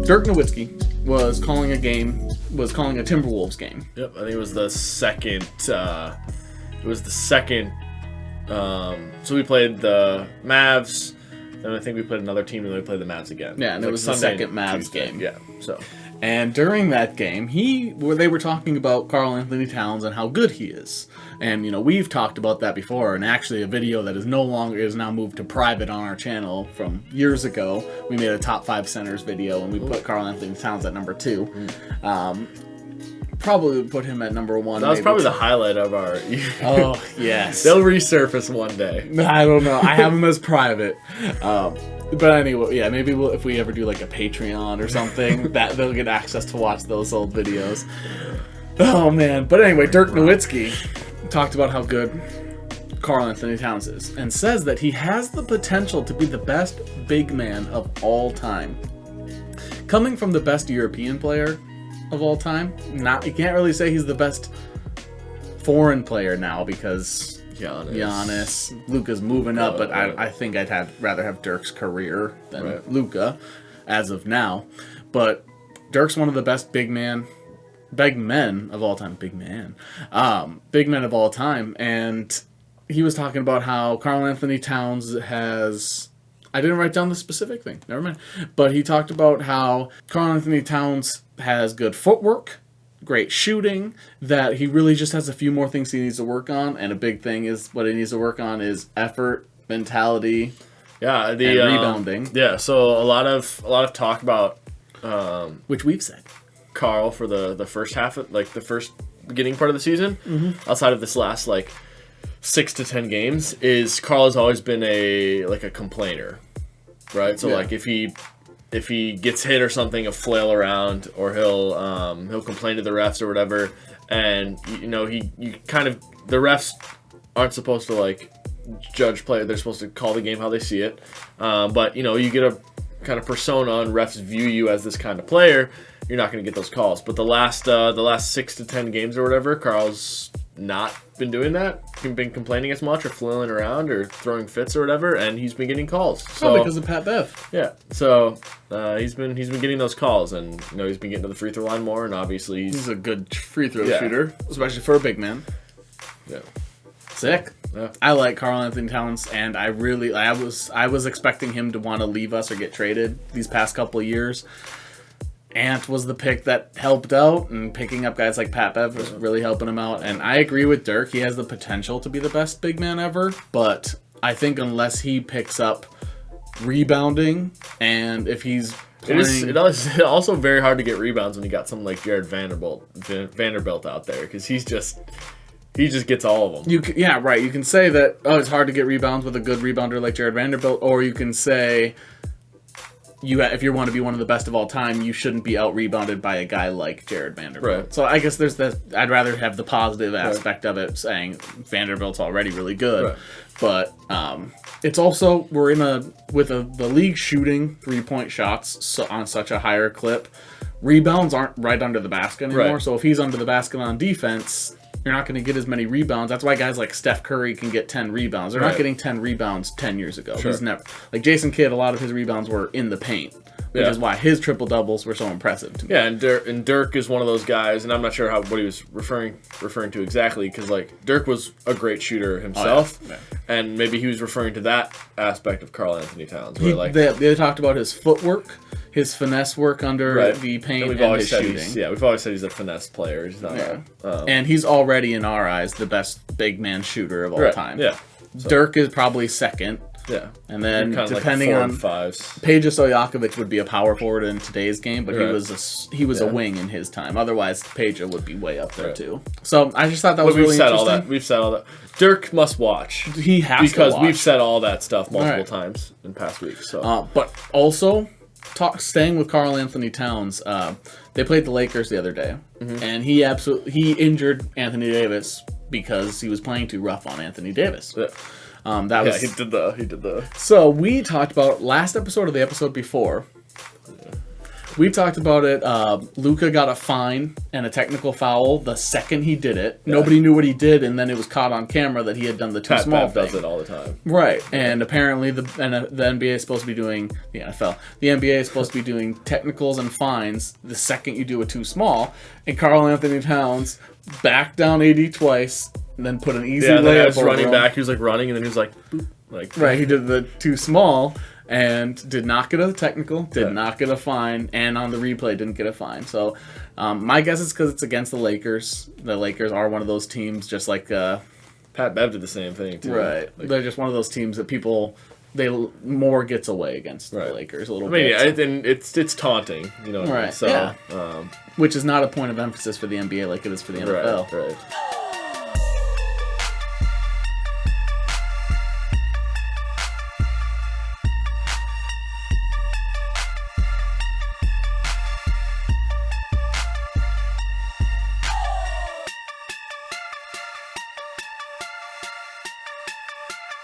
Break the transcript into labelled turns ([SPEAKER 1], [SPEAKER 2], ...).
[SPEAKER 1] Dirk Nowitzki was calling a Timberwolves game.
[SPEAKER 2] Yep, I think it was the second. So we played the Mavs. Then I think we played another team, and then we played the Mavs again.
[SPEAKER 1] Yeah, and it was the second Mavs game.
[SPEAKER 2] Yeah, so.
[SPEAKER 1] And during that game, they were talking about Karl-Anthony Towns and how good he is. And, we've talked about that before, and actually a video that is now moved to private on our channel from years ago. We made a top 5 centers video, and we put Karl-Anthony Towns at number 2. Probably would put him at number 1.
[SPEAKER 2] That was probably the highlight of our...
[SPEAKER 1] Oh, yes.
[SPEAKER 2] They'll resurface one day.
[SPEAKER 1] I don't know. I have him as private. But anyway, yeah, maybe if we ever do like a Patreon or something, that they'll get access to watch those old videos. Oh, man. But anyway, Dirk Nowitzki talked about how good Karl-Anthony Towns is and says that he has the potential to be the best big man of all time. Coming from the best European player of all time, you can't really say he's the best foreign player now because Giannis, Luka's moving up, but I think I'd rather have Dirk's career than Luka as of now. But Dirk's one of the best big men of all time. Big men of all time. And he was talking about how Karl-Anthony Towns has... I didn't write down the specific thing. Never mind. But he talked about how Karl-Anthony Towns has good footwork, great shooting, that he really just has a few more things he needs to work on. And a big thing is what he needs to work on is effort, mentality, and rebounding.
[SPEAKER 2] Yeah, so a lot of talk about...
[SPEAKER 1] which we've said.
[SPEAKER 2] Carl for the first half of, the first beginning part of the season, outside of this last 6 to 10 games, is Carl has always been a complainer, right? So if he gets hit or something, a flail around, or he'll complain to the refs or whatever, and the refs aren't supposed to judge play. They're supposed to call the game how they see it, but you get a kind of persona and refs view you as this kind of player, you're not going to get those calls. But the last 6 to 10 games or whatever, Carl's not been doing that. He's been complaining as much or flailing around or throwing fits or whatever, and he's been getting calls.
[SPEAKER 1] So because of Pat Bev.
[SPEAKER 2] Yeah. So he's been getting those calls, and he's been getting to the free throw line more, and obviously
[SPEAKER 1] he's a good free throw shooter, especially for a big man.
[SPEAKER 2] Yeah.
[SPEAKER 1] Sick. Yeah. I like Karl-Anthony Towns, and I was expecting him to want to leave us or get traded these past couple of years. Ant was the pick that helped out, and picking up guys like Pat Bev was really helping him out. And I agree with Dirk. He has the potential to be the best big man ever, but I think unless he picks up rebounding, and if he's playing...
[SPEAKER 2] It is also very hard to get rebounds when you got someone like Jared Vanderbilt out there, because he just gets all of them. You
[SPEAKER 1] can say that, it's hard to get rebounds with a good rebounder like Jared Vanderbilt, or you can say... if you want to be one of the best of all time, you shouldn't be out-rebounded by a guy like Jared Vanderbilt.
[SPEAKER 2] Right.
[SPEAKER 1] So I guess there's that. I'd rather have the positive aspect of it, saying Vanderbilt's already really good. Right. But it's also, we're the league shooting 3-point shots on such a higher clip. Rebounds aren't right under the basket anymore. Right. So if he's under the basket on defense, you're not going to get as many rebounds. That's why guys like Steph Curry can get 10 rebounds. They're not getting 10 rebounds 10 years ago.
[SPEAKER 2] Sure.
[SPEAKER 1] He's never, Jason Kidd, a lot of his rebounds were in the paint, which is why his triple-doubles were so impressive to me.
[SPEAKER 2] Yeah, and Dirk is one of those guys, and I'm not sure what he was referring to exactly, because Dirk was a great shooter himself, and maybe he was referring to that aspect of Karl-Anthony Towns. Where
[SPEAKER 1] they talked about his footwork, his finesse work under the paint, and his shooting.
[SPEAKER 2] We've always said he's a finesse player. He's not
[SPEAKER 1] and he's already, in our eyes, the best big man shooter of all time.
[SPEAKER 2] Yeah. So.
[SPEAKER 1] Dirk is probably second.
[SPEAKER 2] Yeah.
[SPEAKER 1] And then, depending on... Peja Stojakovic would be a power forward in today's game, but he was a wing in his time. Otherwise, Peja would be way up there, too. So, I just thought that was really interesting.
[SPEAKER 2] We've said all that. Dirk must watch.
[SPEAKER 1] He has to watch.
[SPEAKER 2] Because we've said all that stuff multiple times in past weeks. So.
[SPEAKER 1] But also... staying with Karl-Anthony Towns, they played the Lakers the other day, and he injured Anthony Davis because he was playing too rough on Anthony Davis.
[SPEAKER 2] Yeah. He did the.
[SPEAKER 1] So we talked about last episode or the episode before. We talked about it. Luka got a fine and a technical foul the second he did it. Yeah. Nobody knew what he did, and then it was caught on camera that he had done the too small thing.
[SPEAKER 2] Does it all the time.
[SPEAKER 1] Right, and apparently the NBA is supposed to be doing the NFL. The NBA is supposed to be doing technicals and fines the second you do a too small. And Karl-Anthony Towns backed down AD twice, and then put an easy layup over
[SPEAKER 2] running
[SPEAKER 1] him.
[SPEAKER 2] back. He was like running, and then he was like, boop, like
[SPEAKER 1] right. He did the too small. And did not get a technical, did not get a fine, and on the replay didn't get a fine. So my guess is because it's against the Lakers. The Lakers are one of those teams, just like
[SPEAKER 2] Pat Bev did the same thing too.
[SPEAKER 1] Right, like, they're just one of those teams that more gets away against the Lakers a little bit.
[SPEAKER 2] I mean, it's taunting, you know.
[SPEAKER 1] Right.
[SPEAKER 2] So,
[SPEAKER 1] which is not a point of emphasis for the NBA like it is for the NFL.
[SPEAKER 2] Right.